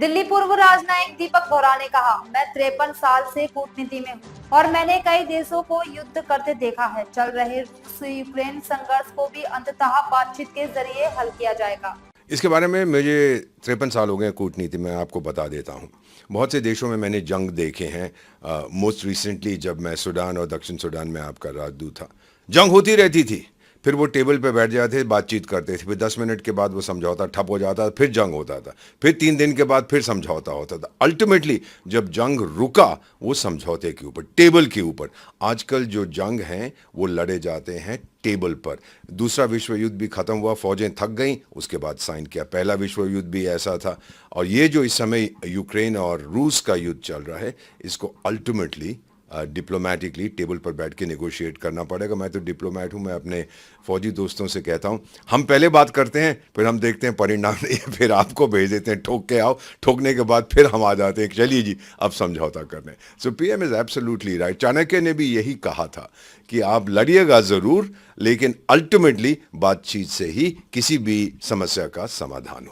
दिल्ली पूर्व राजनयिक दीपक बोहरा ने कहा, मैं 53 साल से कूटनीति में हूँ और मैंने कई देशों को युद्ध करते देखा है। चल रहे रूस यूक्रेन संघर्ष को भी अंततः बातचीत के जरिए हल किया जाएगा। इसके बारे में मुझे 53 साल हो गए कूटनीति में, आपको बता देता हूँ। बहुत से देशों में मैंने जंग देखे हैं। मोस्ट रिसेंटली जब मैं सूडान और दक्षिण सूडान में आपका राजदूत था, जंग होती रहती थी, फिर वो टेबल पे बैठ जाते, बातचीत करते थे, फिर 10 मिनट के बाद वो समझौता ठप हो जाता, फिर जंग होता था, फिर 3 दिन के बाद फिर समझौता होता था। अल्टीमेटली जब जंग रुका वो समझौते के ऊपर, टेबल के ऊपर। आजकल जो जंग हैं वो लड़े जाते हैं टेबल पर। दूसरा विश्व युद्ध भी खत्म हुआ, फौजें थक गईं, उसके बाद साइन किया। पहला विश्व युद्ध भी ऐसा था। और ये जो इस समय यूक्रेन और रूस का युद्ध चल रहा है, इसको अल्टीमेटली डिप्लोमेटिकली टेबल पर बैठ के नेगोशिएट करना पड़ेगा। मैं तो डिप्लोमेट हूं, मैं अपने फौजी दोस्तों से कहता हूं, हम पहले बात करते हैं, फिर हम देखते हैं परिणाम नहीं है, फिर आपको भेज देते हैं, ठोक के आओ, ठोकने के बाद फिर हम आ जाते हैं, चलिए जी अब समझौता करने। So PM is absolutely right. Chanakya ने भी यही कहा था कि आप लड़िएगा जरूर, लेकिन अल्टीमेटली बातचीत से ही किसी भी समस्या का समाधान हो।